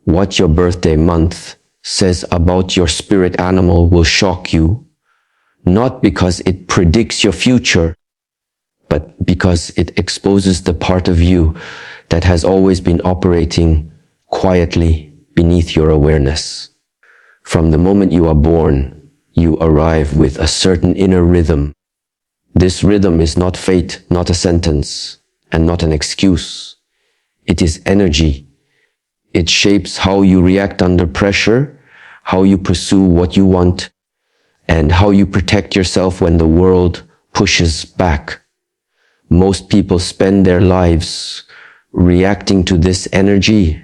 What your birthday month says about your spirit animal will shock you, not because it predicts your future, but because it exposes the part of you that has always been operating quietly beneath your awareness. From the moment you are born, you arrive with a certain inner rhythm. This rhythm is not fate, not a sentence, and not an excuse. It is energy. It shapes how you react under pressure, how you pursue what you want, and how you protect yourself when the world pushes back. Most people spend their lives reacting to this energy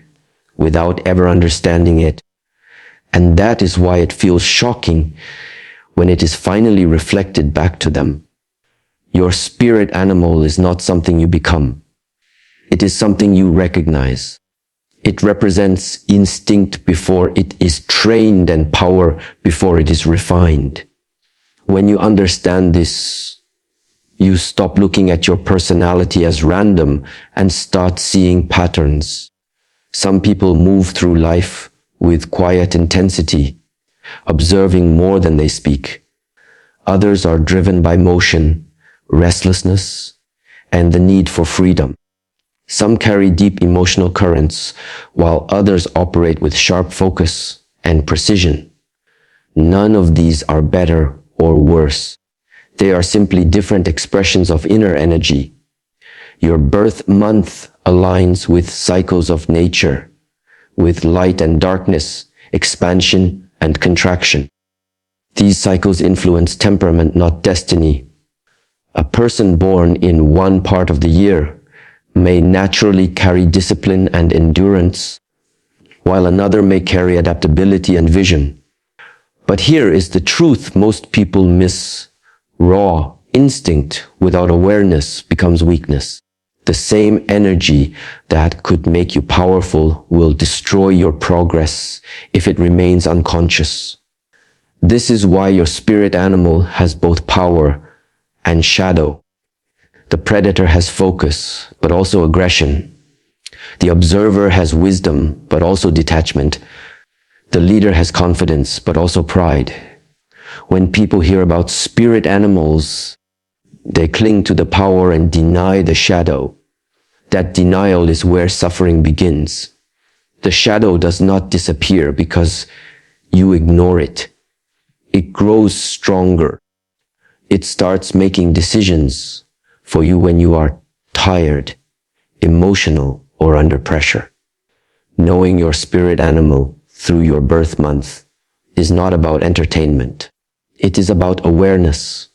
without ever understanding it. And that is why it feels shocking when it is finally reflected back to them. Your spirit animal is not something you become. It is something you recognize. It represents instinct before it is trained and power before it is refined. When you understand this, you stop looking at your personality as random and start seeing patterns. Some people move through life with quiet intensity, observing more than they speak. Others are driven by motion, restlessness, and the need for freedom. Some carry deep emotional currents, while others operate with sharp focus and precision. None of these are better or worse. They are simply different expressions of inner energy. Your birth month aligns with cycles of nature, with light and darkness, expansion and contraction. These cycles influence temperament, not destiny. A person born in one part of the year may naturally carry discipline and endurance, while another may carry adaptability and vision. But here is the truth most people miss. Raw instinct without awareness becomes weakness. The same energy that could make you powerful will destroy your progress if it remains unconscious. This is why your spirit animal has both power and shadow. The predator has focus, but also aggression. The observer has wisdom, but also detachment. The leader has confidence, but also pride. When people hear about spirit animals, they cling to the power and deny the shadow. That denial is where suffering begins. The shadow does not disappear because you ignore it. It grows stronger. It starts making decisions for you when you are tired, emotional, or under pressure. Knowing your spirit animal through your birth month is not about entertainment. It is about awareness.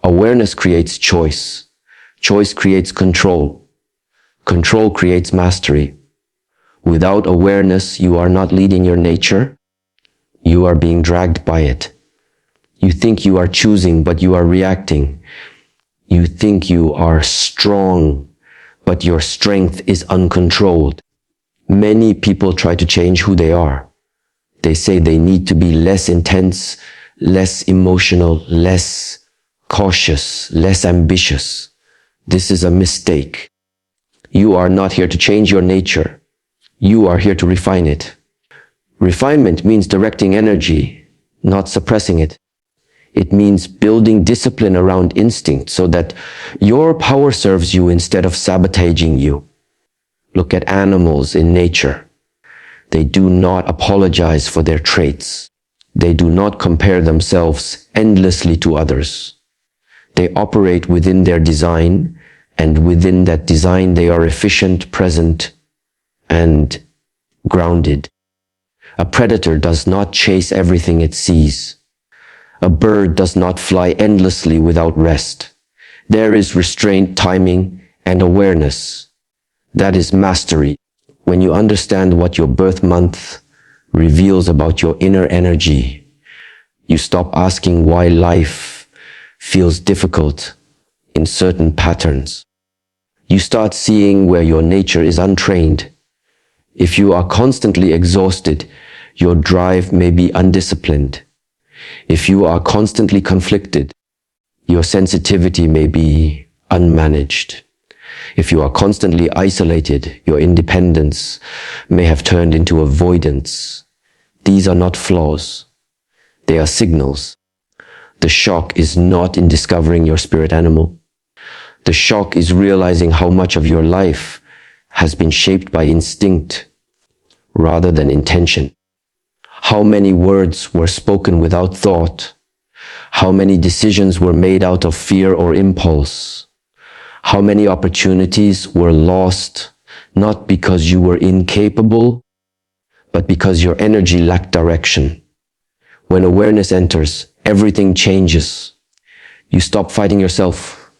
Awareness creates choice. Choice creates control. Control creates mastery. Without awareness, you are not leading your nature. You are being dragged by it. You think you are choosing, but you are reacting. You think you are strong, but your strength is uncontrolled. Many people try to change who they are. They say they need to be less intense, less emotional, less cautious, less ambitious. This is a mistake. You are not here to change your nature. You are here to refine it. Refinement means directing energy, not suppressing it. It means building discipline around instinct so that your power serves you instead of sabotaging you. Look at animals in nature. They do not apologize for their traits. They do not compare themselves endlessly to others. They operate within their design, and within that design they are efficient, present, and grounded. A predator does not chase everything it sees. A bird does not fly endlessly without rest. There is restraint, timing, and awareness. That is mastery. When you understand what your birth month reveals about your inner energy, you stop asking why life feels difficult in certain patterns. You start seeing where your nature is untrained. If you are constantly exhausted, your drive may be undisciplined. If you are constantly conflicted, your sensitivity may be unmanaged. If you are constantly isolated, your independence may have turned into avoidance. These are not flaws. They are signals. The shock is not in discovering your spirit animal. The shock is realizing how much of your life has been shaped by instinct rather than intention. How many words were spoken without thought? How many decisions were made out of fear or impulse? How many opportunities were lost, not because you were incapable, but because your energy lacked direction? When awareness enters, everything changes. You stop fighting yourself.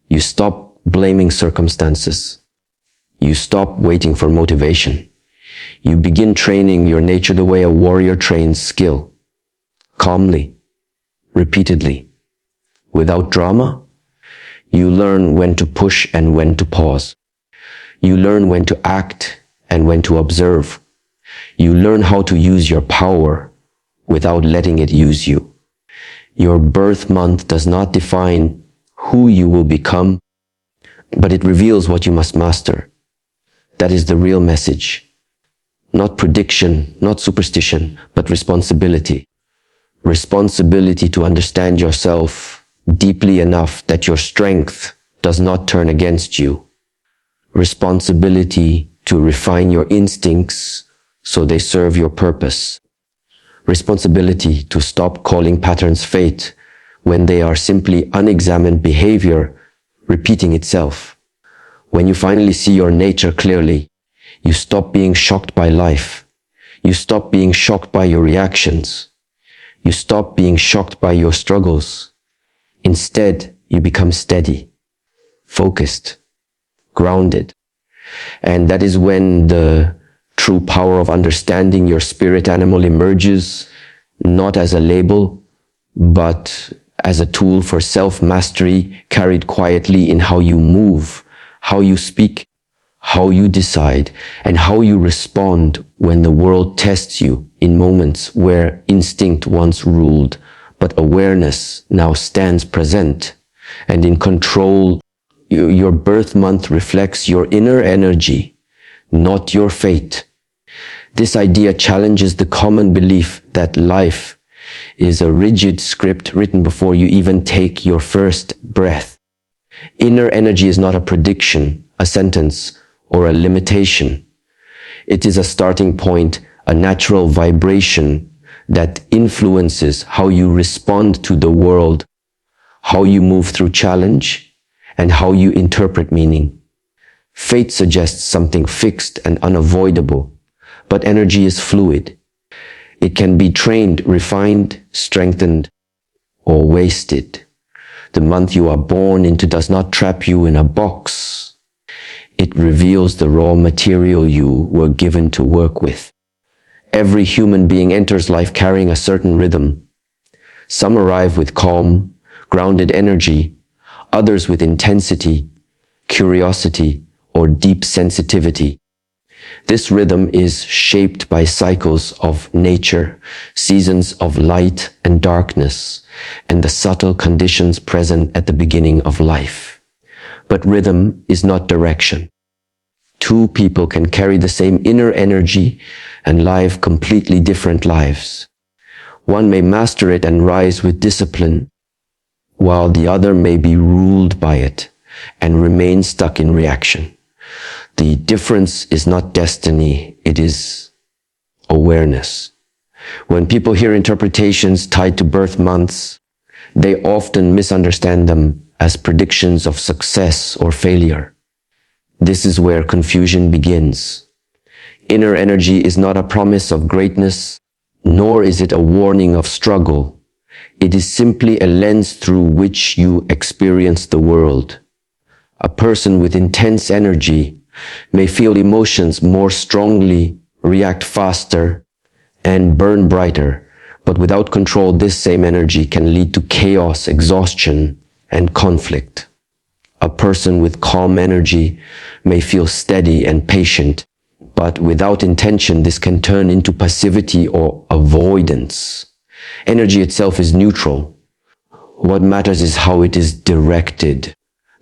You stop blaming circumstances. You stop waiting for motivation. You begin training your nature the way a warrior trains skill. Calmly, repeatedly, without drama. You learn when to push and when to pause. You learn when to act and when to observe. You learn how to use your power without letting it use you. Your birth month does not define who you will become, but it reveals what you must master. That is the real message. Not prediction, not superstition, but responsibility. Responsibility to understand yourself deeply enough that your strength does not turn against you. Responsibility to refine your instincts so they serve your purpose. Responsibility to stop calling patterns fate when they are simply unexamined behavior repeating itself. When you finally see your nature clearly, you stop being shocked by life. You stop being shocked by your reactions. You stop being shocked by your struggles. Instead, you become steady, focused, grounded. And that is when the true power of understanding your spirit animal emerges, not as a label, but as a tool for self-mastery carried quietly in how you move, how you speak, how you decide, and how you respond when the world tests you in moments where instinct once ruled, but awareness now stands present and in control. Your birth month reflects your inner energy, not your fate. This idea challenges the common belief that life is a rigid script written before you even take your first breath. Inner energy is not a prediction, a sentence, or a limitation. It is a starting point, a natural vibration that influences how you respond to the world, how you move through challenge, and how you interpret meaning. Fate suggests something fixed and unavoidable, but energy is fluid. It can be trained, refined, strengthened, or wasted. The month you are born into does not trap you in a box. It reveals the raw material you were given to work with. Every human being enters life carrying a certain rhythm. Some arrive with calm, grounded energy, others with intensity, curiosity, or deep sensitivity. This rhythm is shaped by cycles of nature, seasons of light and darkness, and the subtle conditions present at the beginning of life. But rhythm is not direction. Two people can carry the same inner energy and live completely different lives. One may master it and rise with discipline, while the other may be ruled by it and remain stuck in reaction. The difference is not destiny, it is awareness. When people hear interpretations tied to birth months, they often misunderstand them as predictions of success or failure. This is where confusion begins. Inner energy is not a promise of greatness, nor is it a warning of struggle. It is simply a lens through which you experience the world. A person with intense energy may feel emotions more strongly, react faster, and burn brighter, but without control, this same energy can lead to chaos, exhaustion, and conflict. A person with calm energy may feel steady and patient, but without intention, this can turn into passivity or avoidance. Energy itself is neutral. What matters is how it is directed.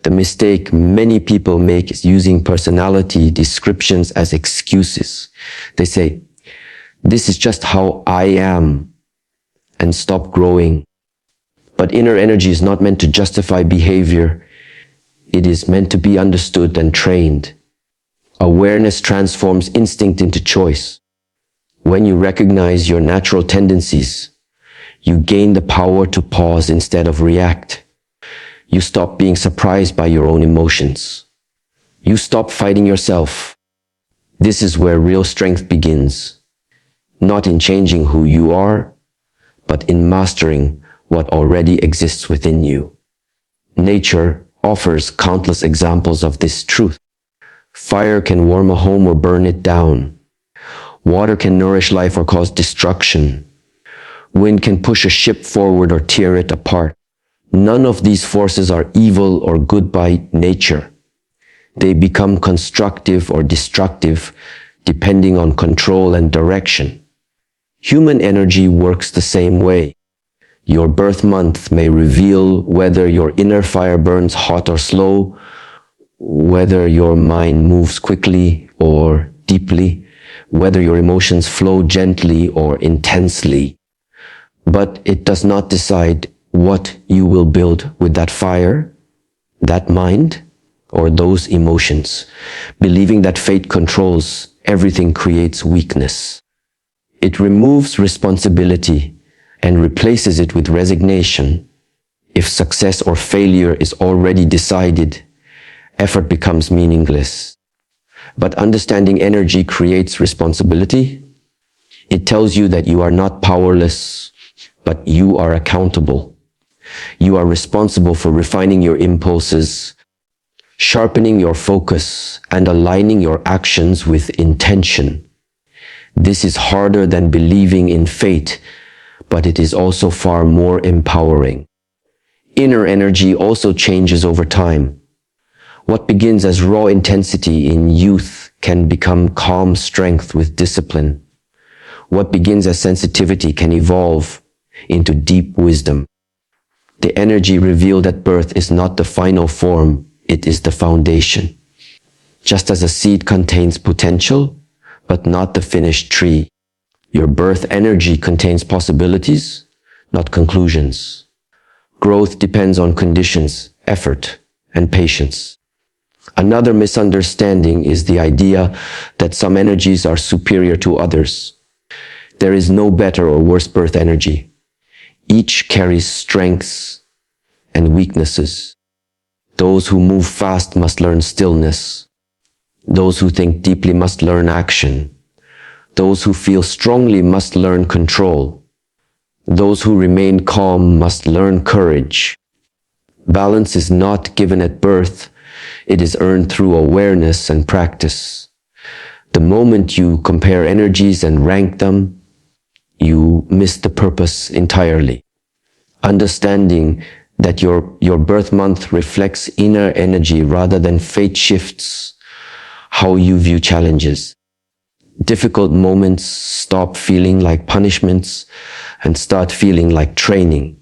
The mistake many people make is using personality descriptions as excuses. They say, "This is just how I am," and stop growing. But inner energy is not meant to justify behavior. It is meant to be understood and trained. Awareness transforms instinct into choice. When you recognize your natural tendencies, you gain the power to pause instead of react. You stop being surprised by your own emotions. You stop fighting yourself. This is where real strength begins, not in changing who you are, but in mastering what already exists within you. Nature offers countless examples of this truth. Fire can warm a home or burn it down. Water can nourish life or cause destruction. Wind can push a ship forward or tear it apart. None of these forces are evil or good by nature. They become constructive or destructive depending on control and direction. Human energy works the same way. Your birth month may reveal whether your inner fire burns hot or slow, whether your mind moves quickly or deeply, whether your emotions flow gently or intensely. But it does not decide what you will build with that fire, that mind, or those emotions. Believing that fate controls everything creates weakness. It removes responsibility and replaces it with resignation. If success or failure is already decided, effort becomes meaningless. But understanding energy creates responsibility. It tells you that you are not powerless, but you are accountable. You are responsible for refining your impulses, sharpening your focus, and aligning your actions with intention. This is harder than believing in fate, but it is also far more empowering. Inner energy also changes over time. What begins as raw intensity in youth can become calm strength with discipline. What begins as sensitivity can evolve into deep wisdom. The energy revealed at birth is not the final form, it is the foundation. Just as a seed contains potential, but not the finished tree, your birth energy contains possibilities, not conclusions. Growth depends on conditions, effort, and patience. Another misunderstanding is the idea that some energies are superior to others. There is no better or worse birth energy. Each carries strengths and weaknesses. Those who move fast must learn stillness. Those who think deeply must learn action. Those who feel strongly must learn control. Those who remain calm must learn courage. Balance is not given at birth. It is earned through awareness and practice. The moment you compare energies and rank them, you miss the purpose entirely. Understanding that your birth month reflects inner energy rather than fate shifts how you view challenges. Difficult moments stop feeling like punishments and start feeling like training.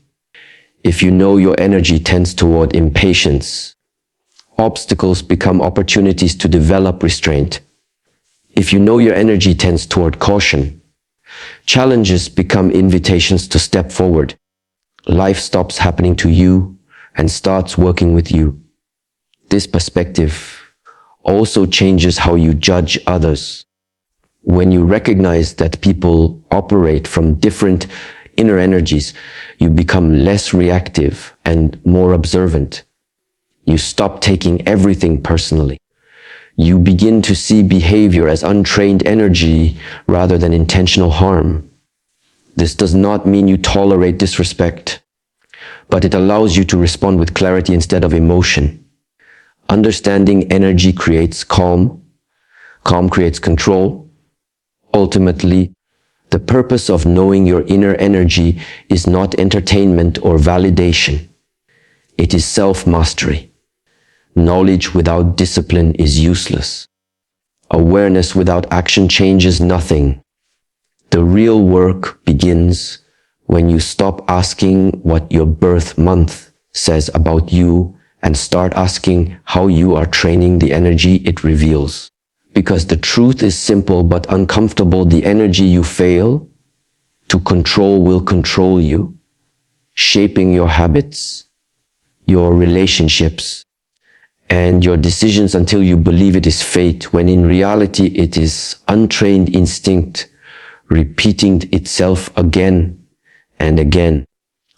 If you know your energy tends toward impatience, obstacles become opportunities to develop restraint. If you know your energy tends toward caution, challenges become invitations to step forward. Life stops happening to you and starts working with you. This perspective also changes how you judge others. When you recognize that people operate from different inner energies, you become less reactive and more observant. You stop taking everything personally. You begin to see behavior as untrained energy rather than intentional harm. This does not mean you tolerate disrespect, but it allows you to respond with clarity instead of emotion. Understanding energy creates calm. Calm creates control. Ultimately, the purpose of knowing your inner energy is not entertainment or validation. It is self-mastery. Knowledge without discipline is useless. Awareness without action changes nothing. The real work begins when you stop asking what your birth month says about you and start asking how you are training the energy it reveals. Because the truth is simple but uncomfortable. The energy you fail to control will control you, shaping your habits, your relationships, and your decisions until you believe it is fate, when in reality it is untrained instinct repeating itself again and again,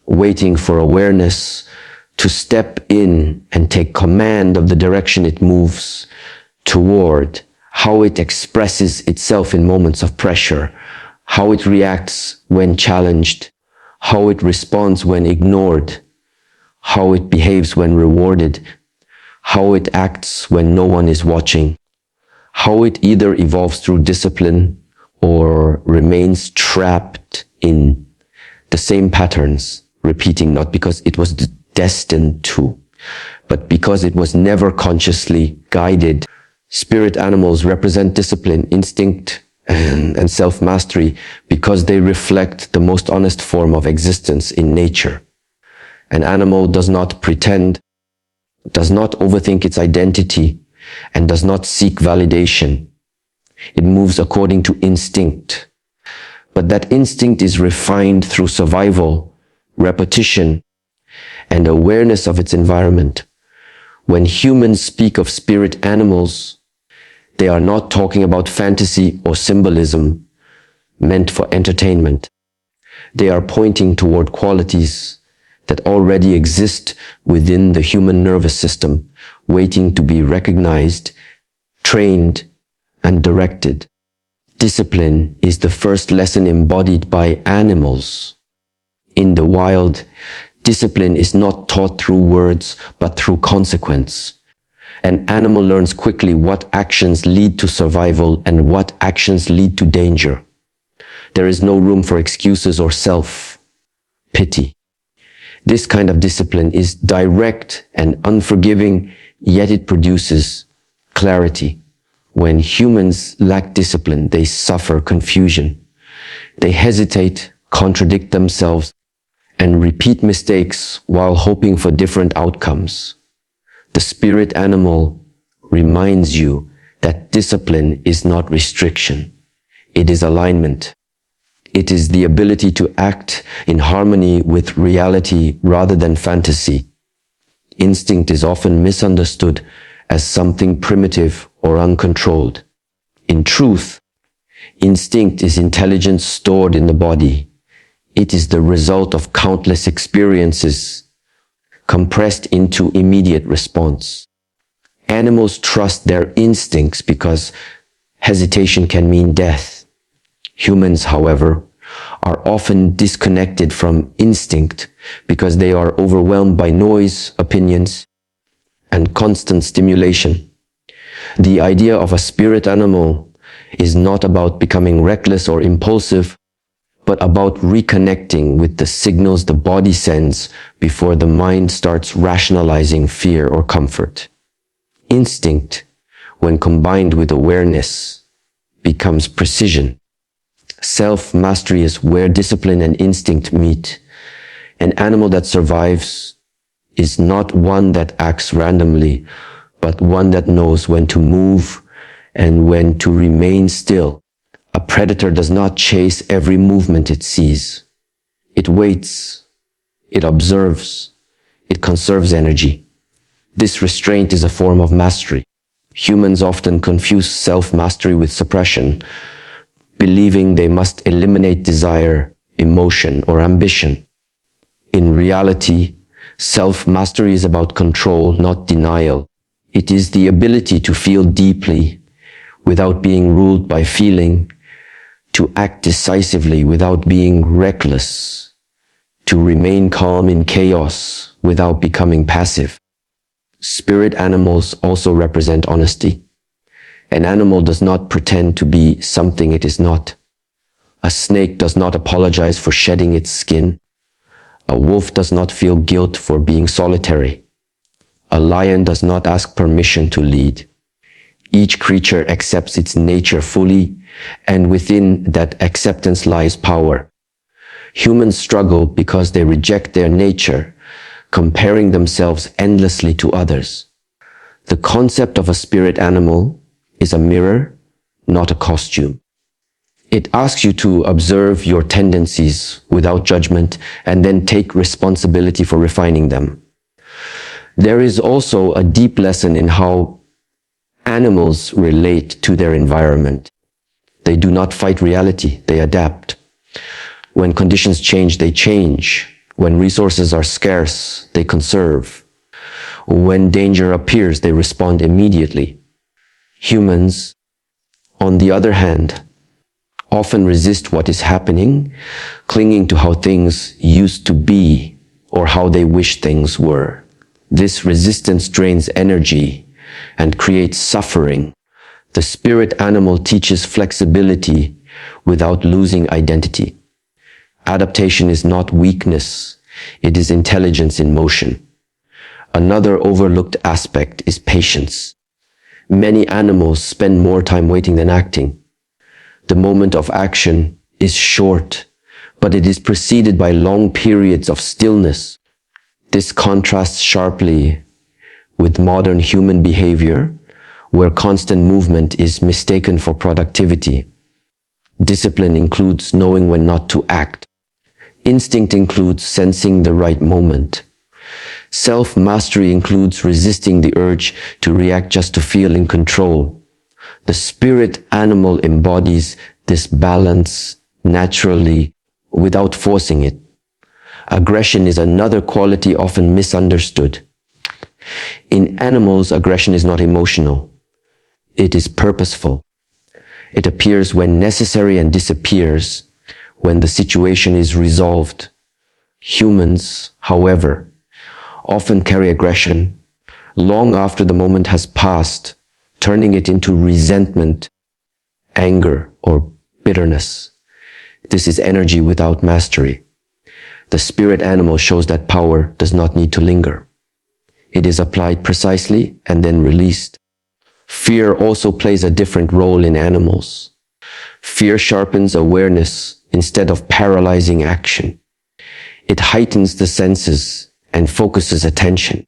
waiting for awareness to step in and take command of the direction it moves toward, how it expresses itself in moments of pressure, how it reacts when challenged, how it responds when ignored, how it behaves when rewarded, how it acts when no one is watching, how it either evolves through discipline or remains trapped in the same patterns, repeating not because it was destined to, but because it was never consciously guided. Spirit animals represent discipline, instinct, and self-mastery because they reflect the most honest form of existence in nature. An animal does not pretend, does not overthink its identity, and does not seek validation. It moves according to instinct. But that instinct is refined through survival, repetition, and awareness of its environment. When humans speak of spirit animals, they are not talking about fantasy or symbolism meant for entertainment. They are pointing toward qualities that already exist within the human nervous system, waiting to be recognized, trained, and directed. Discipline is the first lesson embodied by animals. In the wild, discipline is not taught through words, but through consequence. An animal learns quickly what actions lead to survival and what actions lead to danger. There is no room for excuses or self-pity. This kind of discipline is direct and unforgiving, yet it produces clarity. When humans lack discipline, they suffer confusion. They hesitate, contradict themselves, and repeat mistakes while hoping for different outcomes. The spirit animal reminds you that discipline is not restriction. It is alignment. It is the ability to act in harmony with reality rather than fantasy. Instinct is often misunderstood as something primitive or uncontrolled. In truth, instinct is intelligence stored in the body. It is the result of countless experiences compressed into immediate response. Animals trust their instincts because hesitation can mean death. Humans, however, are often disconnected from instinct because they are overwhelmed by noise, opinions, and constant stimulation. The idea of a spirit animal is not about becoming reckless or impulsive, but about reconnecting with the signals the body sends before the mind starts rationalizing fear or comfort. Instinct, when combined with awareness, becomes precision. Self-mastery is where discipline and instinct meet. An animal that survives is not one that acts randomly, but one that knows when to move and when to remain still. A predator does not chase every movement it sees. It waits, it observes, it conserves energy. This restraint is a form of mastery. Humans often confuse self-mastery with suppression, believing they must eliminate desire, emotion, or ambition. In reality, self-mastery is about control, not denial. It is the ability to feel deeply without being ruled by feeling, to act decisively without being reckless, to remain calm in chaos without becoming passive. Spirit animals also represent honesty. An animal does not pretend to be something it is not. A snake does not apologize for shedding its skin. A wolf does not feel guilt for being solitary. A lion does not ask permission to lead. Each creature accepts its nature fully, and within that acceptance lies power. Humans struggle because they reject their nature, comparing themselves endlessly to others. The concept of a spirit animal is a mirror, not a costume. It asks you to observe your tendencies without judgment and then take responsibility for refining them. There is also a deep lesson in how animals relate to their environment. They do not fight reality, they adapt. When conditions change, they change. When resources are scarce, they conserve. When danger appears, they respond immediately. Humans, on the other hand, often resist what is happening, clinging to how things used to be or how they wish things were. This resistance drains energy and creates suffering. The spirit animal teaches flexibility without losing identity. Adaptation is not weakness, it is intelligence in motion. Another overlooked aspect is patience. Many animals spend more time waiting than acting. The moment of action is short, but it is preceded by long periods of stillness. This contrasts sharply with modern human behavior, where constant movement is mistaken for productivity. Discipline includes knowing when not to act. Instinct includes sensing the right moment. Self-mastery includes resisting the urge to react just to feel in control. The spirit animal embodies this balance naturally without forcing it. Aggression is another quality often misunderstood. In animals, aggression is not emotional. It is purposeful. It appears when necessary and disappears when the situation is resolved. Humans, however, often carry aggression long after the moment has passed, turning it into resentment, anger, or bitterness. This is energy without mastery. The spirit animal shows that power does not need to linger. It is applied precisely and then released. Fear also plays a different role in animals. Fear sharpens awareness instead of paralyzing action. It heightens the senses and focuses attention.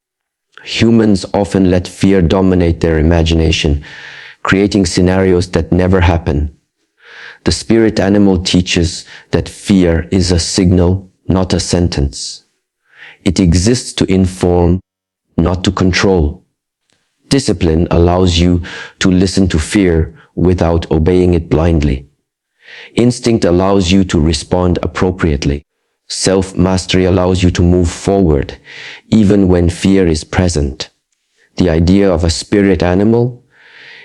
Humans often let fear dominate their imagination, creating scenarios that never happen. The spirit animal teaches that fear is a signal, not a sentence. It exists to inform, not to control. Discipline allows you to listen to fear without obeying it blindly. Instinct allows you to respond appropriately. Self-mastery allows you to move forward, even when fear is present. The idea of a spirit animal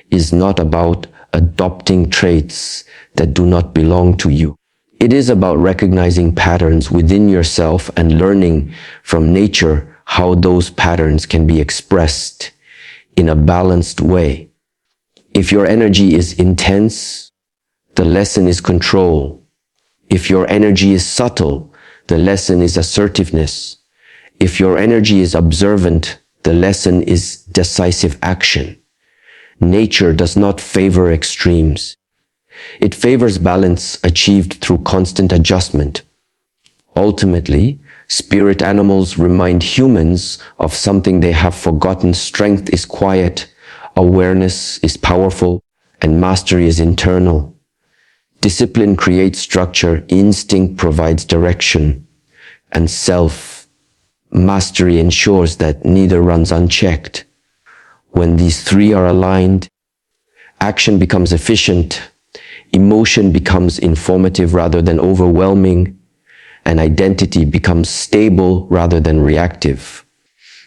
is not about adopting traits that do not belong to you. It is about recognizing patterns within yourself and learning from nature how those patterns can be expressed in a balanced way. If your energy is intense, the lesson is control. If your energy is subtle, the lesson is assertiveness. If your energy is observant, the lesson is decisive action. Nature does not favor extremes. It favors balance achieved through constant adjustment. Ultimately, spirit animals remind humans of something they have forgotten. Strength is quiet, awareness is powerful, and mastery is internal. Discipline creates structure, instinct provides direction, and self-mastery ensures that neither runs unchecked. When these three are aligned, action becomes efficient, emotion becomes informative rather than overwhelming, and identity becomes stable rather than reactive.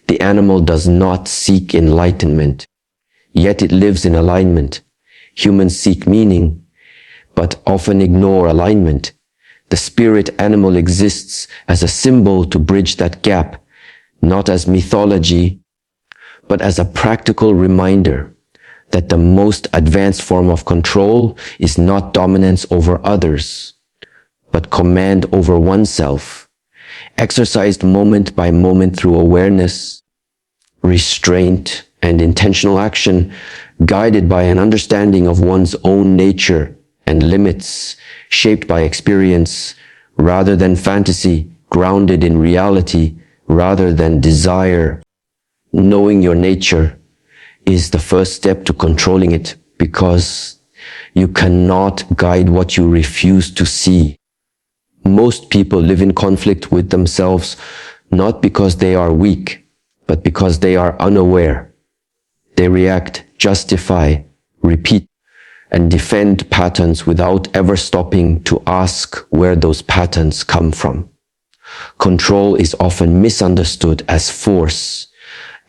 The animal does not seek enlightenment, yet it lives in alignment. Humans seek meaning, but often ignore alignment. The spirit animal exists as a symbol to bridge that gap, not as mythology, but as a practical reminder that the most advanced form of control is not dominance over others, but command over oneself, exercised moment by moment through awareness, restraint, and intentional action, guided by an understanding of one's own nature and limits, shaped by experience rather than fantasy, grounded in reality rather than desire. Knowing your nature is the first step to controlling it, because you cannot guide what you refuse to see. Most people live in conflict with themselves, not because they are weak, but because they are unaware. They react, justify, repeat, and defend patterns without ever stopping to ask where those patterns come from. Control is often misunderstood as force,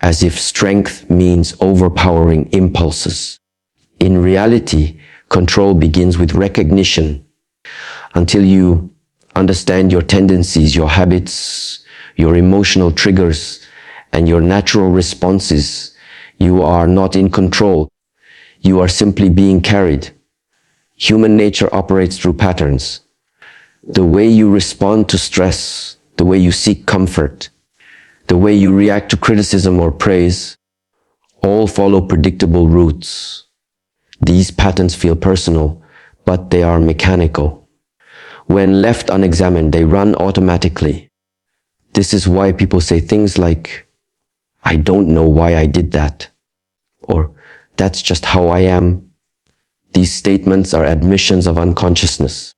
as if strength means overpowering impulses. In reality, control begins with recognition. Until you understand your tendencies, your habits, your emotional triggers, and your natural responses, you are not in control. You are simply being carried. Human nature operates through patterns. The way you respond to stress, the way you seek comfort, the way you react to criticism or praise, all follow predictable routes. These patterns feel personal, but they are mechanical. When left unexamined, they run automatically. This is why people say things like, "I don't know why I did that," or "That's just how I am." These statements are admissions of unconsciousness.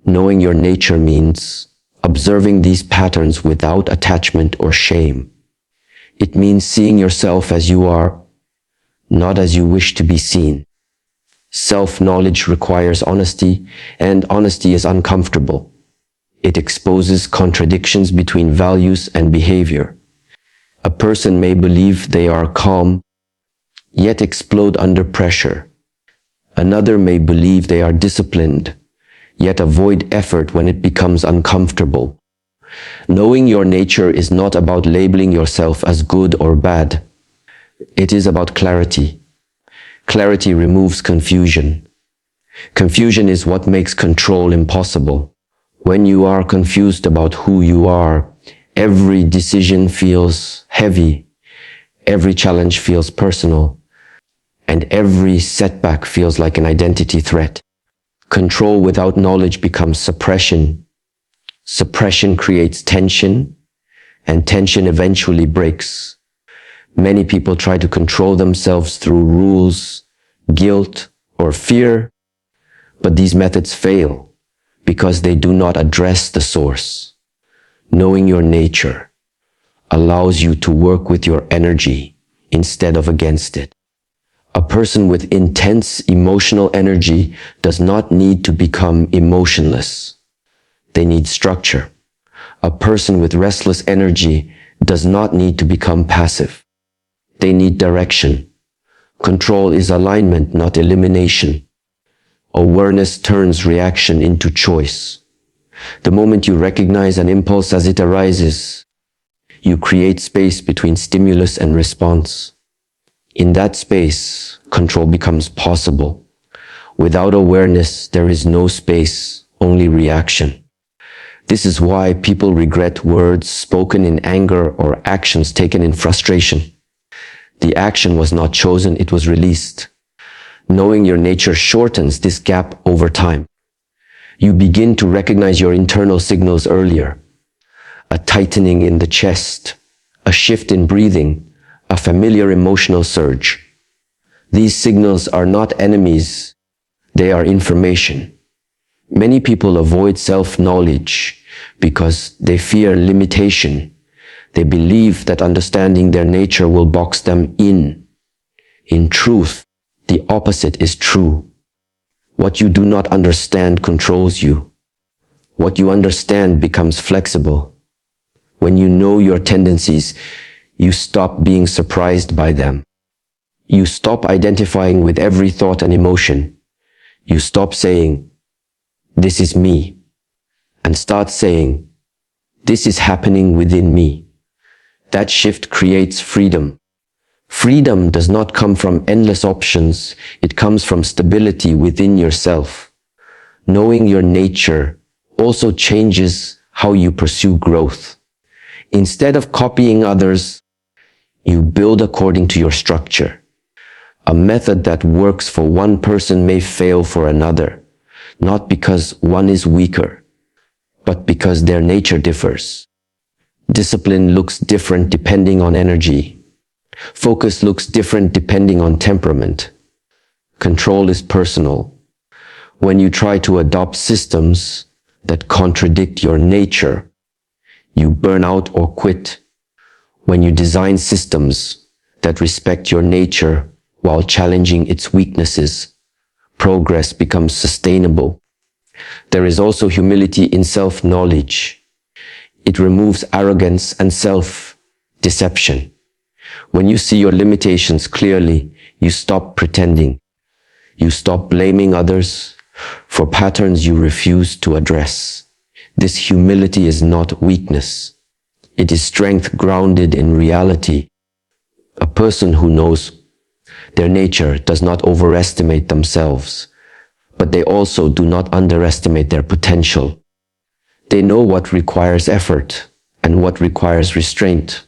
Knowing your nature means observing these patterns without attachment or shame. It means seeing yourself as you are, not as you wish to be seen. Self-knowledge requires honesty, and honesty is uncomfortable. It exposes contradictions between values and behavior. A person may believe they are calm, yet explode under pressure. Another may believe they are disciplined, yet avoid effort when it becomes uncomfortable. Knowing your nature is not about labeling yourself as good or bad. It is about clarity. Clarity removes confusion. Confusion is what makes control impossible. When you are confused about who you are, every decision feels heavy, every challenge feels personal, and every setback feels like an identity threat. Control without knowledge becomes suppression. Suppression creates tension, and tension eventually breaks. Many people try to control themselves through rules, guilt, or fear, but these methods fail because they do not address the source. Knowing your nature allows you to work with your energy instead of against it. A person with intense emotional energy does not need to become emotionless. They need structure. A person with restless energy does not need to become passive. They need direction. Control is alignment, not elimination. Awareness turns reaction into choice. The moment you recognize an impulse as it arises, you create space between stimulus and response. In that space, control becomes possible. Without awareness, there is no space, only reaction. This is why people regret words spoken in anger or actions taken in frustration. The action was not chosen, it was released. Knowing your nature shortens this gap over time. You begin to recognize your internal signals earlier. A tightening in the chest, a shift in breathing, a familiar emotional surge. These signals are not enemies, they are information. Many people avoid self-knowledge because they fear limitation. They believe that understanding their nature will box them in. In truth, the opposite is true. What you do not understand controls you. What you understand becomes flexible. When you know your tendencies, you stop being surprised by them. You stop identifying with every thought and emotion. You stop saying, "This is me," and start saying, "This is happening within me." That shift creates freedom. Freedom does not come from endless options. It comes from stability within yourself. Knowing your nature also changes how you pursue growth. Instead of copying others, you build according to your structure. A method that works for one person may fail for another, not because one is weaker, but because their nature differs. Discipline looks different depending on energy. Focus looks different depending on temperament. Control is personal. When you try to adopt systems that contradict your nature, you burn out or quit. When you design systems that respect your nature while challenging its weaknesses, progress becomes sustainable. There is also humility in self-knowledge. It removes arrogance and self-deception. When you see your limitations clearly, you stop pretending. You stop blaming others for patterns you refuse to address. This humility is not weakness. It is strength grounded in reality. A person who knows their nature does not overestimate themselves, but they also do not underestimate their potential. They know what requires effort and what requires restraint.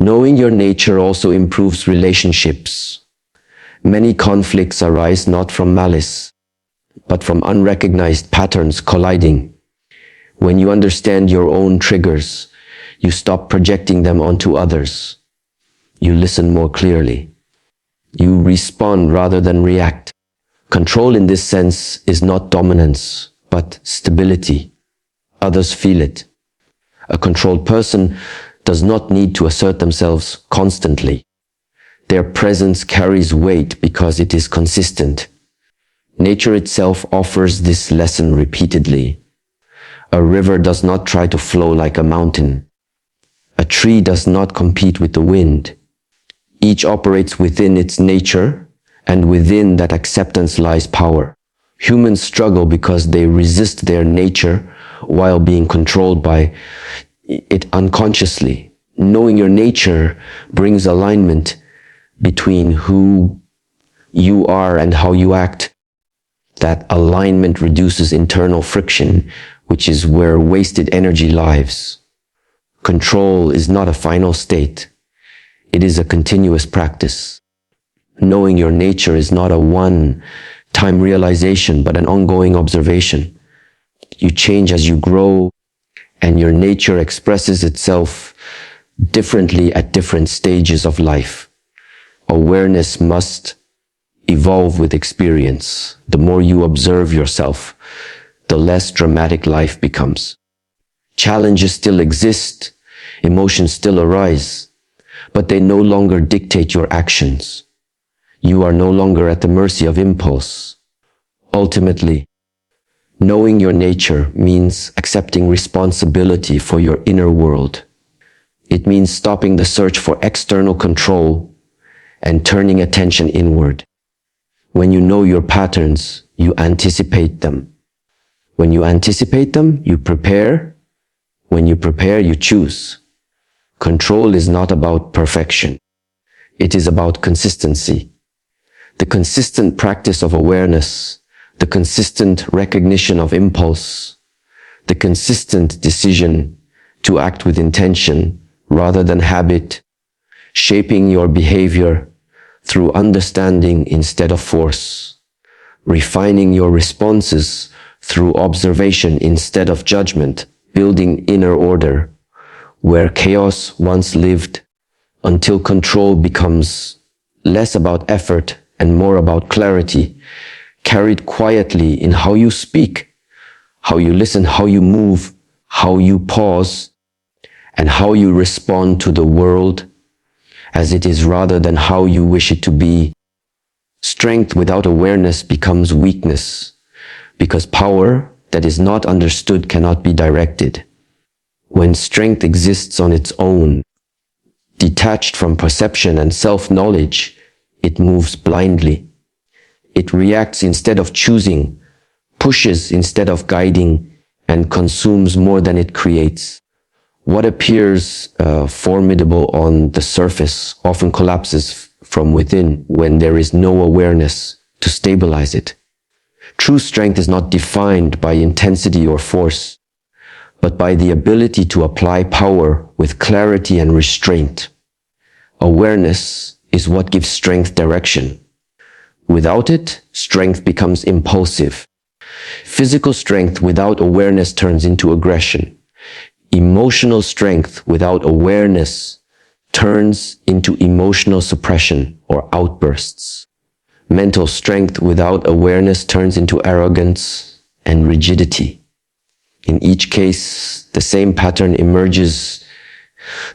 Knowing your nature also improves relationships. Many conflicts arise not from malice, but from unrecognized patterns colliding. When you understand your own triggers, you stop projecting them onto others. You listen more clearly. You respond rather than react. Control in this sense is not dominance, but stability. Others feel it. A controlled person does not need to assert themselves constantly. Their presence carries weight because it is consistent. Nature itself offers this lesson repeatedly. A river does not try to flow like a mountain. A tree does not compete with the wind. Each operates within its nature, and within that acceptance lies power. Humans struggle because they resist their nature while being controlled by it unconsciously. Knowing your nature brings alignment between who you are and how you act. That alignment reduces internal friction, which is where wasted energy lives. Control is not a final state. It is a continuous practice. Knowing your nature is not a one-time realization, but an ongoing observation. You change as you grow, and your nature expresses itself differently at different stages of life. Awareness must evolve with experience. The more you observe yourself, the less dramatic life becomes. Challenges still exist, emotions still arise, but they no longer dictate your actions. You are no longer at the mercy of impulse. Ultimately, knowing your nature means accepting responsibility for your inner world. It means stopping the search for external control and turning attention inward. When you know your patterns, you anticipate them. When you anticipate them, you prepare. When you prepare, you choose. Control is not about perfection. It is about consistency. The consistent practice of awareness, the consistent recognition of impulse, the consistent decision to act with intention rather than habit, shaping your behavior through understanding instead of force, refining your responses through observation instead of judgment, building inner order where chaos once lived, until control becomes less about effort and more about clarity, carried quietly in how you speak, how you listen, how you move, how you pause, and how you respond to the world as it is rather than how you wish it to be. Strength without awareness becomes weakness, because power that is not understood cannot be directed. When strength exists on its own, detached from perception and self-knowledge, it moves blindly. It reacts instead of choosing, pushes instead of guiding, and consumes more than it creates. What appears formidable on the surface often collapses from within when there is no awareness to stabilize it. True strength is not defined by intensity or force, but by the ability to apply power with clarity and restraint. Awareness is what gives strength direction. Without it, strength becomes impulsive. Physical strength without awareness turns into aggression. Emotional strength without awareness turns into emotional suppression or outbursts. Mental strength without awareness turns into arrogance and rigidity. In each case, the same pattern emerges.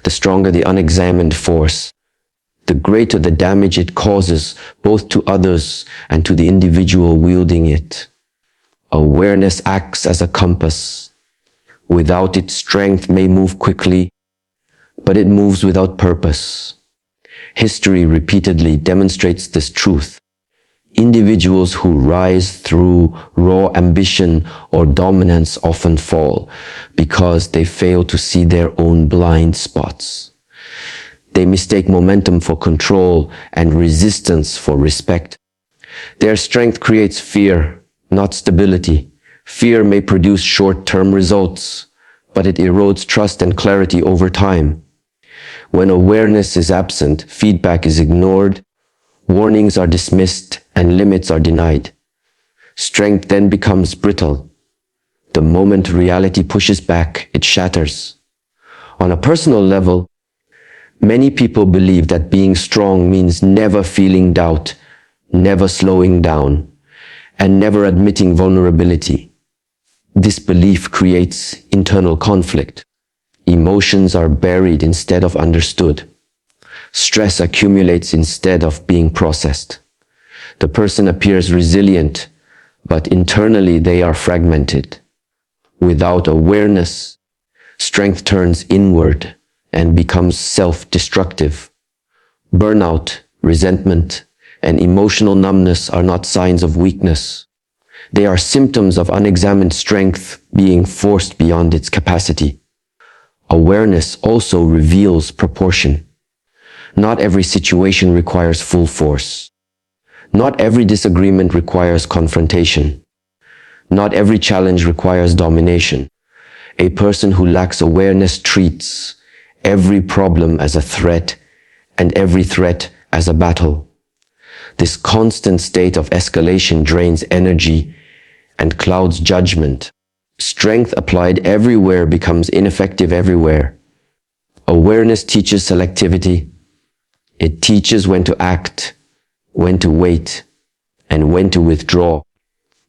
The stronger the unexamined force, the greater the damage it causes both to others and to the individual wielding it. Awareness acts as a compass. Without it, strength may move quickly, but it moves without purpose. History repeatedly demonstrates this truth. Individuals who rise through raw ambition or dominance often fall because they fail to see their own blind spots. They mistake momentum for control and resistance for respect. Their strength creates fear, not stability. Fear may produce short-term results, but it erodes trust and clarity over time. When awareness is absent, feedback is ignored, warnings are dismissed, and limits are denied. Strength then becomes brittle. The moment reality pushes back, it shatters. On a personal level, many people believe that being strong means never feeling doubt, never slowing down, and never admitting vulnerability. This belief creates internal conflict. Emotions are buried instead of understood. Stress accumulates instead of being processed. The person appears resilient, but internally they are fragmented. Without awareness, strength turns inward and becomes self-destructive. Burnout, resentment, and emotional numbness are not signs of weakness. They are symptoms of unexamined strength being forced beyond its capacity. Awareness also reveals proportion. Not every situation requires full force. Not every disagreement requires confrontation. Not every challenge requires domination. A person who lacks awareness treats every problem as a threat and every threat as a battle. This constant state of escalation drains energy and clouds judgment. Strength applied everywhere becomes ineffective everywhere. Awareness teaches selectivity. It teaches when to act, when to wait, and when to withdraw.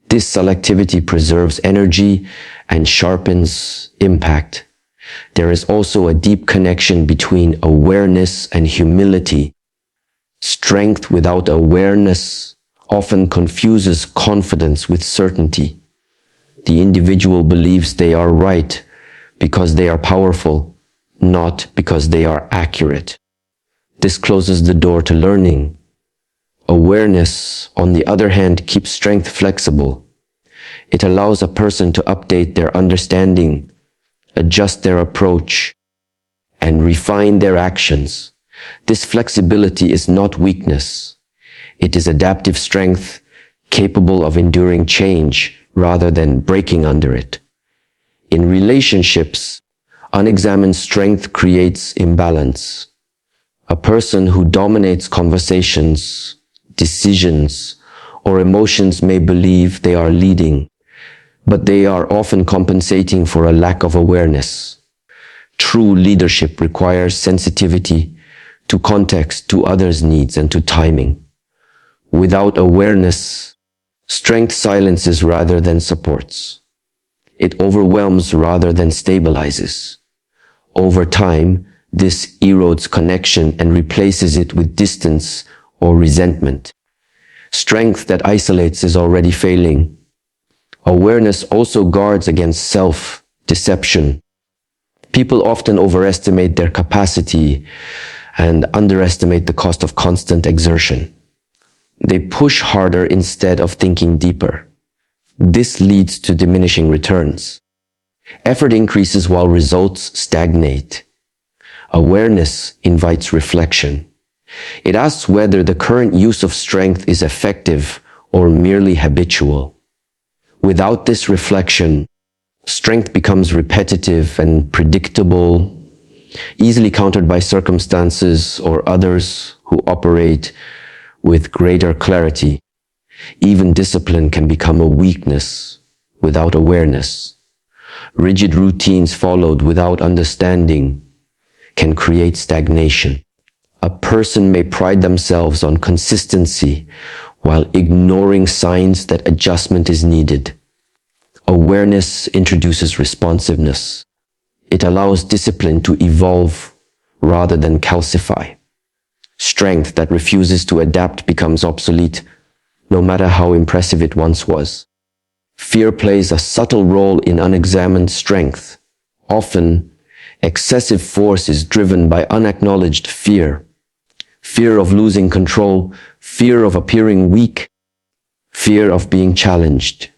This selectivity preserves energy and sharpens impact. There is also a deep connection between awareness and humility. Strength without awareness often confuses confidence with certainty. The individual believes they are right because they are powerful, not because they are accurate. This closes the door to learning. Awareness, on the other hand, keeps strength flexible. It allows a person to update their understanding, adjust their approach, and refine their actions. This flexibility is not weakness. It is adaptive strength, capable of enduring change rather than breaking under it. In relationships, unexamined strength creates imbalance. A person who dominates conversations, decisions, or emotions may believe they are leading, but they are often compensating for a lack of awareness. True leadership requires sensitivity to context, to others' needs, and to timing. Without awareness, strength silences rather than supports. It overwhelms rather than stabilizes. Over time, this erodes connection and replaces it with distance or resentment. Strength that isolates is already failing. Awareness also guards against self-deception. People often overestimate their capacity and underestimate the cost of constant exertion. They push harder instead of thinking deeper. This leads to diminishing returns. Effort increases while results stagnate. Awareness invites reflection. It asks whether the current use of strength is effective or merely habitual. Without this reflection, strength becomes repetitive and predictable, easily countered by circumstances or others who operate with greater clarity. Even discipline can become a weakness without awareness. Rigid routines followed without understanding can create stagnation. A person may pride themselves on consistency while ignoring signs that adjustment is needed. Awareness introduces responsiveness. It allows discipline to evolve rather than calcify. Strength that refuses to adapt becomes obsolete, no matter how impressive it once was. Fear plays a subtle role in unexamined strength. Often, excessive force is driven by unacknowledged fear. Fear of losing control, fear of appearing weak, fear of being challenged.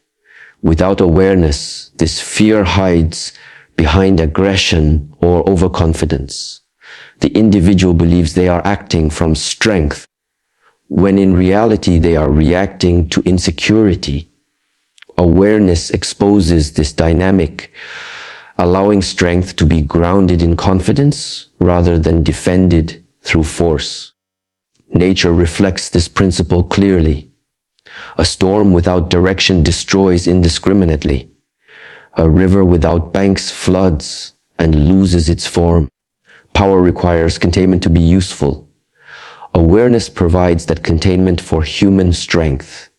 Without awareness, this fear hides behind aggression or overconfidence. The individual believes they are acting from strength, when in reality they are reacting to insecurity. Awareness exposes this dynamic, allowing strength to be grounded in confidence rather than defended through force. Nature reflects this principle clearly. A storm without direction destroys indiscriminately. A river without banks floods and loses its form. Power requires containment to be useful. Awareness provides that containment for human strength.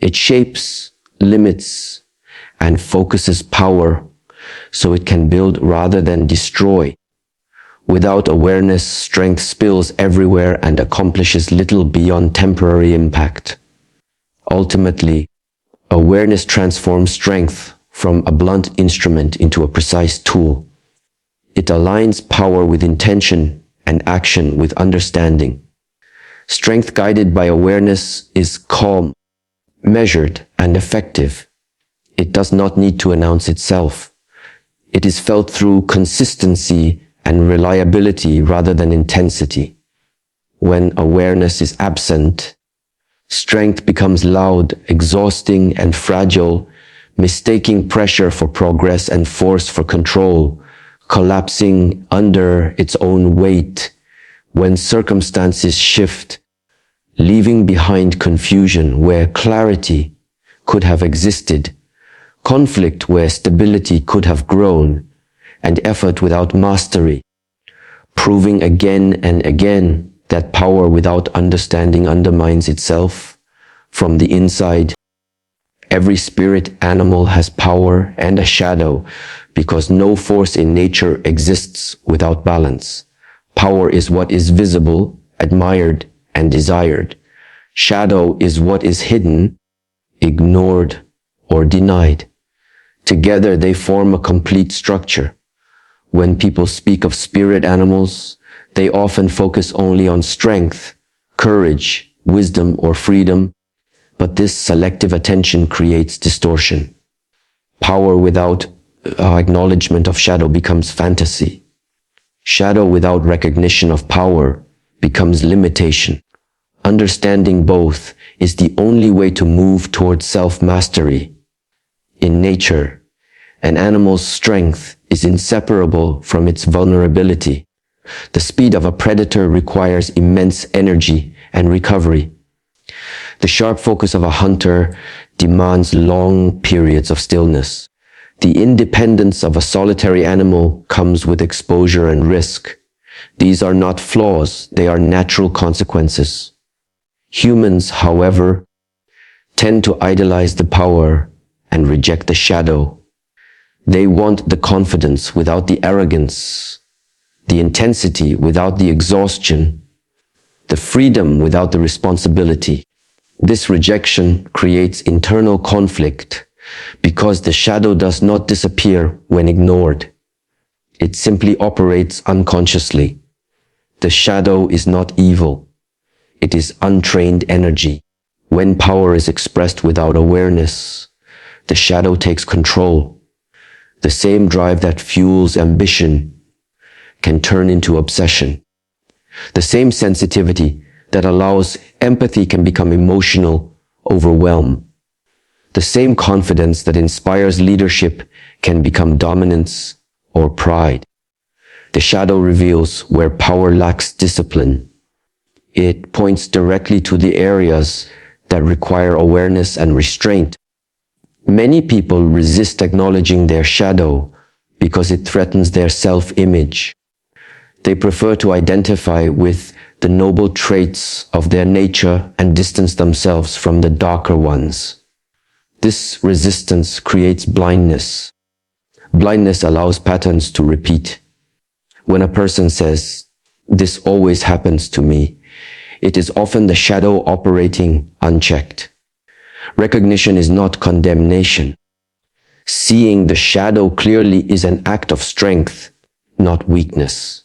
It shapes, limits, and focuses power so it can build rather than destroy. Without awareness, strength spills everywhere and accomplishes little beyond temporary impact. Ultimately, awareness transforms strength from a blunt instrument into a precise tool. It aligns power with intention and action with understanding. Strength guided by awareness is calm, measured, and effective. It does not need to announce itself. It is felt through consistency and reliability rather than intensity. When awareness is absent, strength becomes loud, exhausting, and fragile, mistaking pressure for progress and force for control, collapsing under its own weight when circumstances shift, leaving behind confusion where clarity could have existed, conflict where stability could have grown, and effort without mastery, proving again and again that power without understanding undermines itself from the inside. Every spirit animal has power and a shadow because no force in nature exists without balance. Power is what is visible, admired, and desired. Shadow is what is hidden, ignored, or denied. Together they form a complete structure. When people speak of spirit animals, they often focus only on strength, courage, wisdom, or freedom, but this selective attention creates distortion. Power without acknowledgement of shadow becomes fantasy. Shadow without recognition of power becomes limitation. Understanding both is the only way to move towards self-mastery. In nature, an animal's strength is inseparable from its vulnerability. The speed of a predator requires immense energy and recovery. The sharp focus of a hunter demands long periods of stillness. The independence of a solitary animal comes with exposure and risk. These are not flaws, they are natural consequences. Humans, however, tend to idolize the power and reject the shadow. They want the confidence without the arrogance, the intensity without the exhaustion, the freedom without the responsibility. This rejection creates internal conflict because the shadow does not disappear when ignored. It simply operates unconsciously. The shadow is not evil. It is untrained energy. When power is expressed without awareness, the shadow takes control. The same drive that fuels ambition can turn into obsession. The same sensitivity that allows empathy can become emotional overwhelm. The same confidence that inspires leadership can become dominance or pride. The shadow reveals where power lacks discipline. It points directly to the areas that require awareness and restraint. Many people resist acknowledging their shadow because it threatens their self-image. They prefer to identify with the noble traits of their nature and distance themselves from the darker ones. This resistance creates blindness. Blindness allows patterns to repeat. When a person says, "This always happens to me," it is often the shadow operating unchecked. Recognition is not condemnation. Seeing the shadow clearly is an act of strength, not weakness.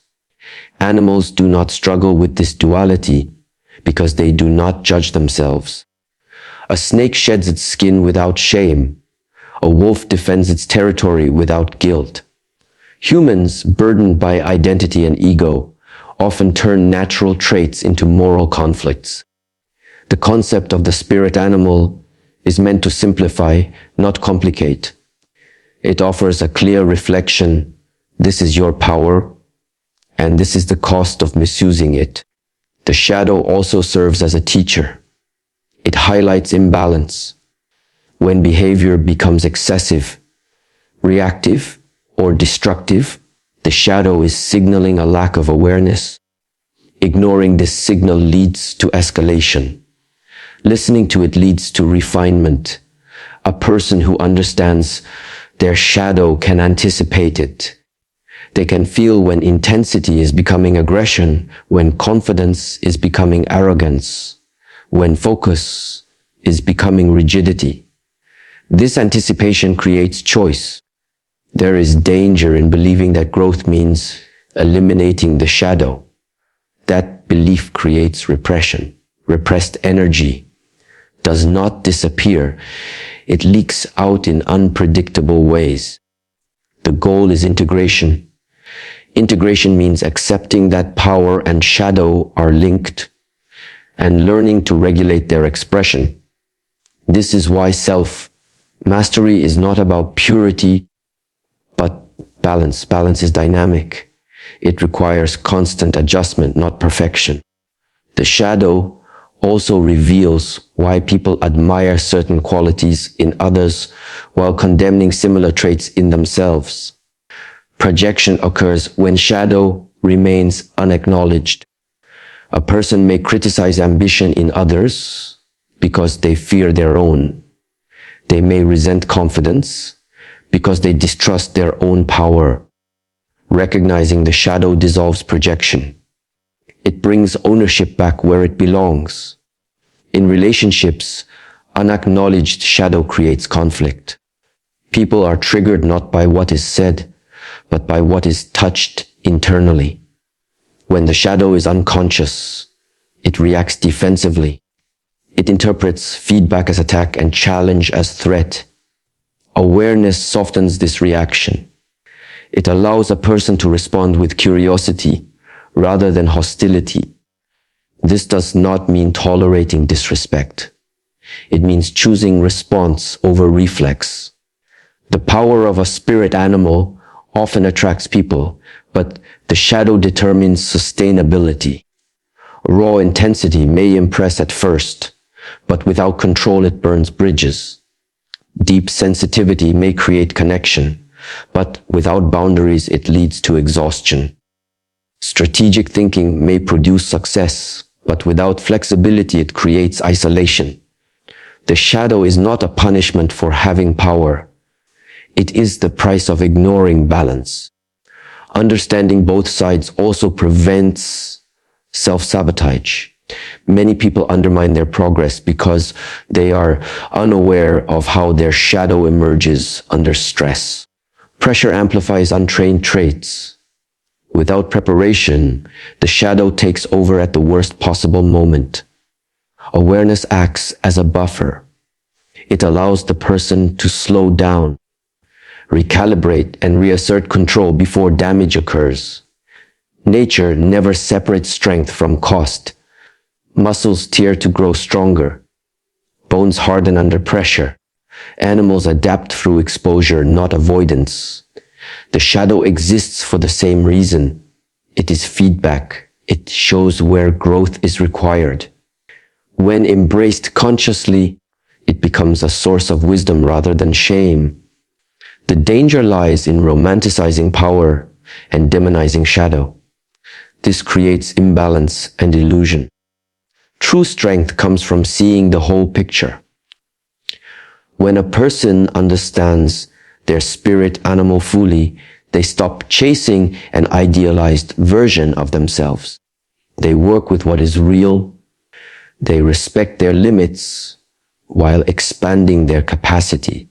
Animals do not struggle with this duality because they do not judge themselves. A snake sheds its skin without shame. A wolf defends its territory without guilt. Humans, burdened by identity and ego, often turn natural traits into moral conflicts. The concept of the spirit animal is meant to simplify, not complicate. It offers a clear reflection. This is your power, and this is the cost of misusing it. The shadow also serves as a teacher. It highlights imbalance. When behavior becomes excessive, reactive, or destructive, the shadow is signaling a lack of awareness. Ignoring this signal leads to escalation. Listening to it leads to refinement. A person who understands their shadow can anticipate it. They can feel when intensity is becoming aggression, when confidence is becoming arrogance, when focus is becoming rigidity. This anticipation creates choice. There is danger in believing that growth means eliminating the shadow. That belief creates repression. Repressed energy does not disappear. It leaks out in unpredictable ways. The goal is integration. Integration means accepting that power and shadow are linked and learning to regulate their expression. This is why self-mastery is not about purity, but balance. Balance is dynamic. It requires constant adjustment, not perfection. The shadow also reveals why people admire certain qualities in others while condemning similar traits in themselves. Projection occurs when shadow remains unacknowledged. A person may criticize ambition in others because they fear their own. They may resent confidence because they distrust their own power. Recognizing the shadow dissolves projection. It brings ownership back where it belongs. In relationships, unacknowledged shadow creates conflict. People are triggered not by what is said, but by what is touched internally. When the shadow is unconscious, it reacts defensively. It interprets feedback as attack and challenge as threat. Awareness softens this reaction. It allows a person to respond with curiosity rather than hostility. This does not mean tolerating disrespect. It means choosing response over reflex. The power of a spirit animal often attracts people, but the shadow determines sustainability. Raw intensity may impress at first, but without control it burns bridges. Deep sensitivity may create connection, but without boundaries it leads to exhaustion. Strategic thinking may produce success, but without flexibility it creates isolation. The shadow is not a punishment for having power. It is the price of ignoring balance. Understanding both sides also prevents self-sabotage. Many people undermine their progress because they are unaware of how their shadow emerges under stress. Pressure amplifies untrained traits. Without preparation, the shadow takes over at the worst possible moment. Awareness acts as a buffer. It allows the person to slow down, recalibrate, and reassert control before damage occurs. Nature never separates strength from cost. Muscles tear to grow stronger. Bones harden under pressure. Animals adapt through exposure, not avoidance. The shadow exists for the same reason. It is feedback. It shows where growth is required. When embraced consciously, It becomes a source of wisdom rather than shame. The danger lies in romanticizing power and demonizing shadow. This creates imbalance and illusion. True strength comes from seeing the whole picture. When a person understands their spirit animal fully, they stop chasing an idealized version of themselves. They work with what is real. They respect their limits while expanding their capacity.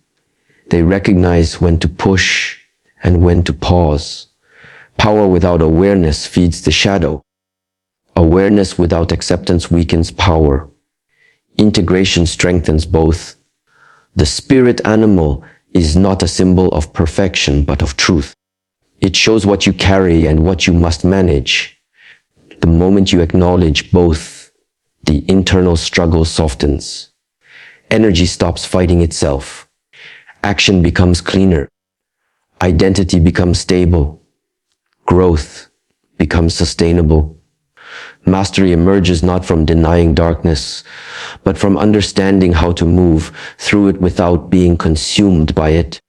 They recognize when to push and when to pause. Power without awareness feeds the shadow. Awareness without acceptance weakens power. Integration strengthens both. The spirit animal is not a symbol of perfection, but of truth. It shows what you carry and what you must manage. The moment you acknowledge both, the internal struggle softens. Energy stops fighting itself. Action becomes cleaner. Identity becomes stable. Growth becomes sustainable. Mastery emerges not from denying darkness, but from understanding how to move through it without being consumed by it.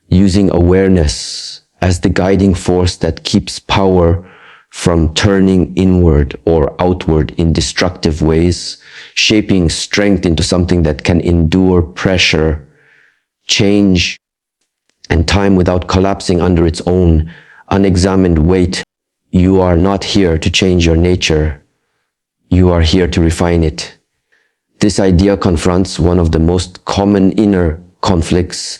Using awareness as the guiding force that keeps power from turning inward or outward in destructive ways, shaping strength into something that can endure pressure, change, and time without collapsing under its own unexamined weight. You are not here to change your nature. You are here to refine it. This idea confronts one of the most common inner conflicts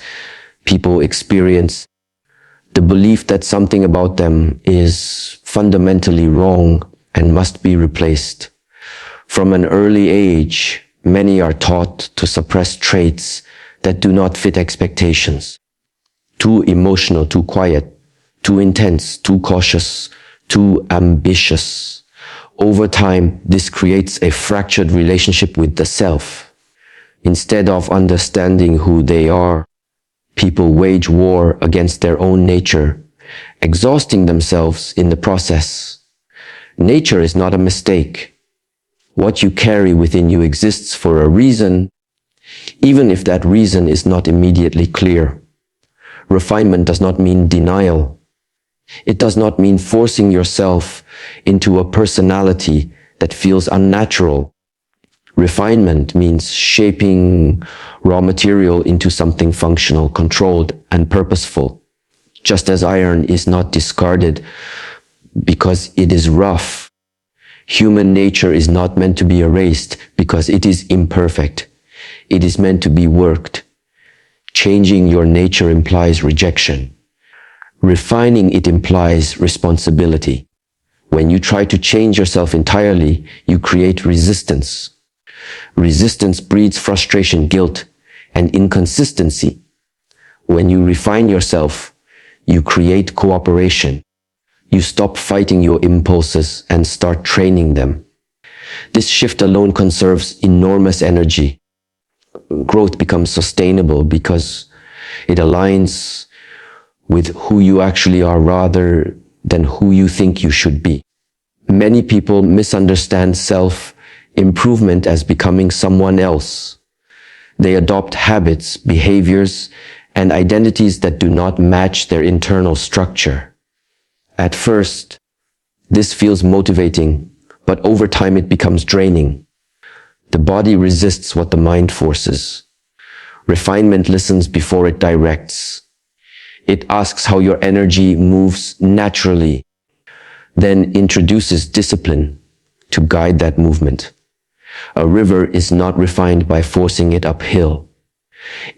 people experience: the belief that something about them is fundamentally wrong and must be replaced. From an early age, many are taught to suppress traits that do not fit expectations. Too emotional, too quiet, too intense, too cautious, too ambitious. Over time, this creates a fractured relationship with the self. Instead of understanding who they are, people wage war against their own nature, exhausting themselves in the process. Nature is not a mistake. What you carry within you exists for a reason, even if that reason is not immediately clear. Refinement does not mean denial. It does not mean forcing yourself into a personality that feels unnatural. Refinement means shaping raw material into something functional, controlled, and purposeful. Just as iron is not discarded because it is rough, human nature is not meant to be erased because it is imperfect. It is meant to be worked. Changing your nature implies rejection. Refining it implies responsibility. When you try to change yourself entirely, you create resistance. Resistance breeds frustration, guilt, and inconsistency. When you refine yourself, you create cooperation. You stop fighting your impulses and start training them. This shift alone conserves enormous energy. Growth becomes sustainable because it aligns with who you actually are rather than who you think you should be. Many people misunderstand self-improvement as becoming someone else. They adopt habits, behaviors, and identities that do not match their internal structure. At first, this feels motivating, but over time it becomes draining. The body resists what the mind forces. Refinement listens before it directs. It asks how your energy moves naturally, then introduces discipline to guide that movement. A river is not refined by forcing it uphill.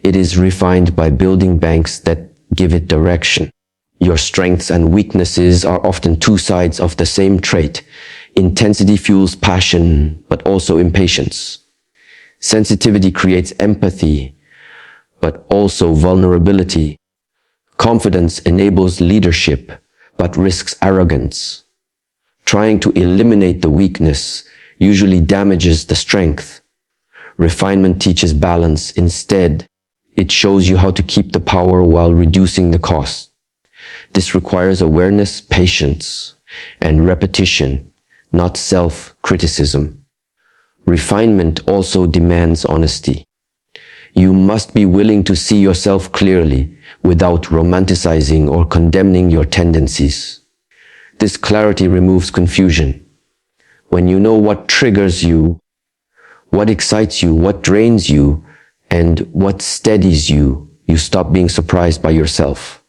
It is refined by building banks that give it direction. Your strengths and weaknesses are often two sides of the same trait. Intensity fuels passion, but also impatience. Sensitivity creates empathy, but also vulnerability. Confidence enables leadership, but risks arrogance. Trying to eliminate the weakness usually damages the strength. Refinement teaches balance. Instead, it shows you how to keep the power while reducing the cost. This requires awareness, patience, and repetition, not self-criticism. Refinement also demands honesty. You must be willing to see yourself clearly without romanticizing or condemning your tendencies. This clarity removes confusion. When you know what triggers you, what excites you, what drains you, and what steadies you, you stop being surprised by yourself.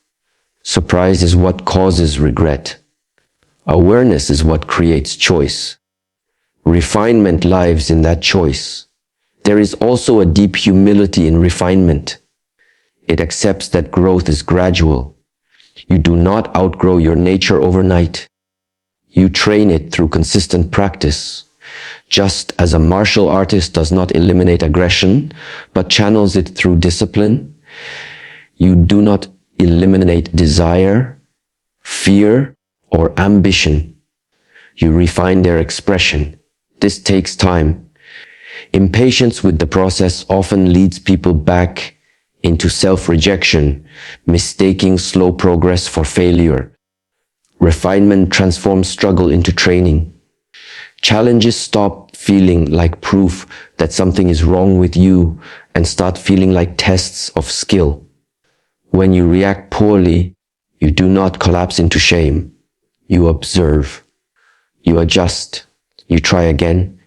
Surprise is what causes regret. Awareness is what creates choice. Refinement lives in that choice. There is also a deep humility in refinement. It accepts that growth is gradual. You do not outgrow your nature overnight. You train it through consistent practice. Just as a martial artist does not eliminate aggression, but channels it through discipline, you do not eliminate desire, fear, or ambition. You refine their expression. This takes time. Impatience with the process often leads people back into self-rejection, mistaking slow progress for failure. Refinement transforms struggle into training. Challenges stop feeling like proof that something is wrong with you and start feeling like tests of skill. When you react poorly, you do not collapse into shame. You observe. You adjust. You try again.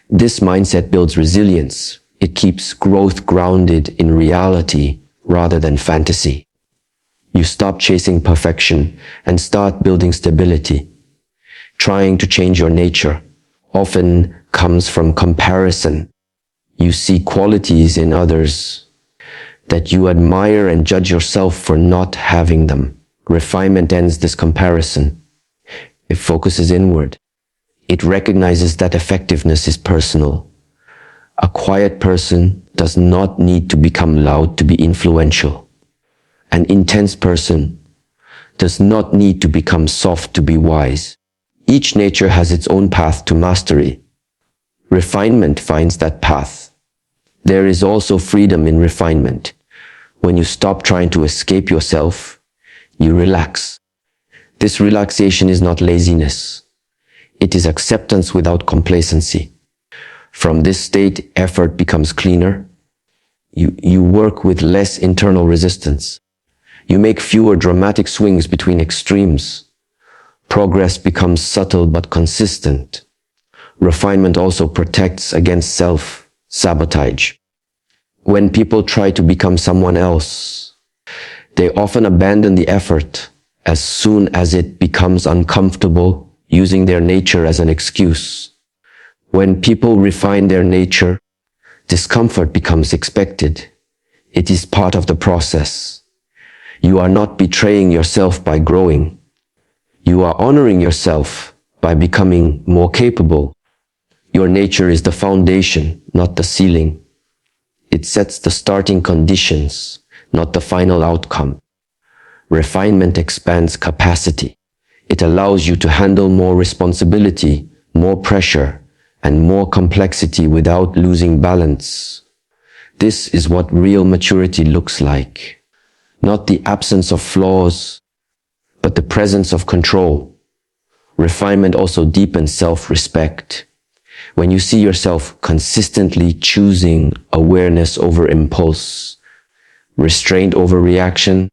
This mindset builds resilience. It keeps growth grounded in reality rather than fantasy. You stop chasing perfection and start building stability. Trying to change your nature often comes from comparison. You see qualities in others that you admire and judge yourself for not having them. Refinement ends this comparison. It focuses inward. It recognizes that effectiveness is personal. A quiet person does not need to become loud to be influential. An intense person does not need to become soft to be wise. Each nature has its own path to mastery. Refinement finds that path. There is also freedom in refinement. When you stop trying to escape yourself, you relax. This relaxation is not laziness. It is acceptance without complacency. From this state, effort becomes cleaner. You work with less internal resistance. You make fewer dramatic swings between extremes. Progress becomes subtle but consistent. Refinement also protects against self-sabotage. When people try to become someone else, they often abandon the effort as soon as it becomes uncomfortable, using their nature as an excuse. When people refine their nature, discomfort becomes expected. It is part of the process. You are not betraying yourself by growing. You are honoring yourself by becoming more capable. Your nature is the foundation, not the ceiling. It sets the starting conditions, not the final outcome. Refinement expands capacity. It allows you to handle more responsibility, more pressure, and more complexity without losing balance. This is what real maturity looks like. Not the absence of flaws, but the presence of control. Refinement also deepens self-respect. When you see yourself consistently choosing awareness over impulse, restraint over reaction,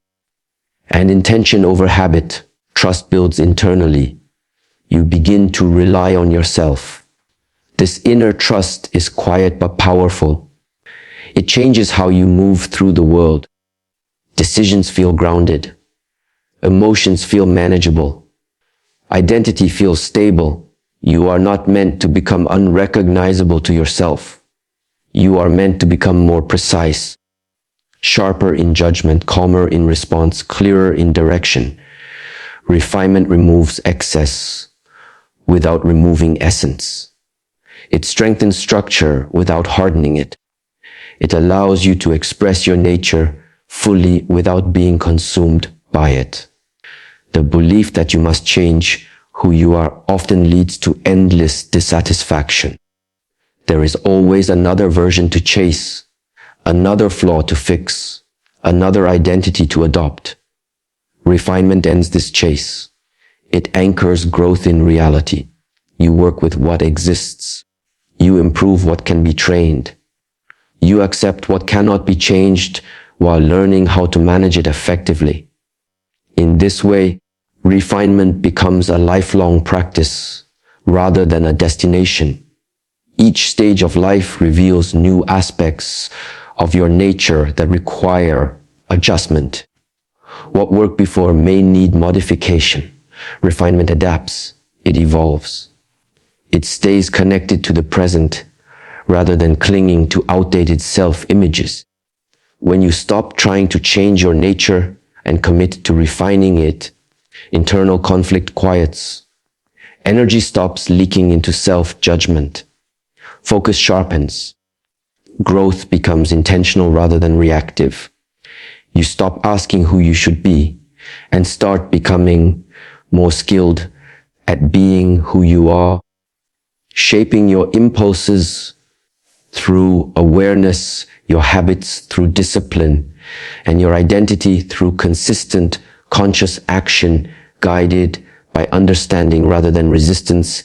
and intention over habit, trust builds internally. You begin to rely on yourself. This inner trust is quiet but powerful. It changes how you move through the world. Decisions feel grounded. Emotions feel manageable. Identity feels stable. You are not meant to become unrecognizable to yourself. You are meant to become more precise, sharper in judgment, calmer in response, clearer in direction. Refinement removes excess without removing essence. It strengthens structure without hardening it. It allows you to express your nature fully without being consumed by it. The belief that you must change who you are often leads to endless dissatisfaction. There is always another version to chase, another flaw to fix, another identity to adopt. Refinement ends this chase. It anchors growth in reality. You work with what exists. You improve what can be trained. You accept what cannot be changed while learning how to manage it effectively. In this way, refinement becomes a lifelong practice rather than a destination. Each stage of life reveals new aspects of your nature that require adjustment. What worked before may need modification. Refinement adapts, it evolves. It stays connected to the present rather than clinging to outdated self-images. When you stop trying to change your nature and commit to refining it, internal conflict quiets. Energy stops leaking into self-judgment. Focus sharpens. Growth becomes intentional rather than reactive. You stop asking who you should be and start becoming more skilled at being who you are, shaping your impulses through awareness, your habits through discipline, and your identity through consistent, conscious action guided by understanding rather than resistance.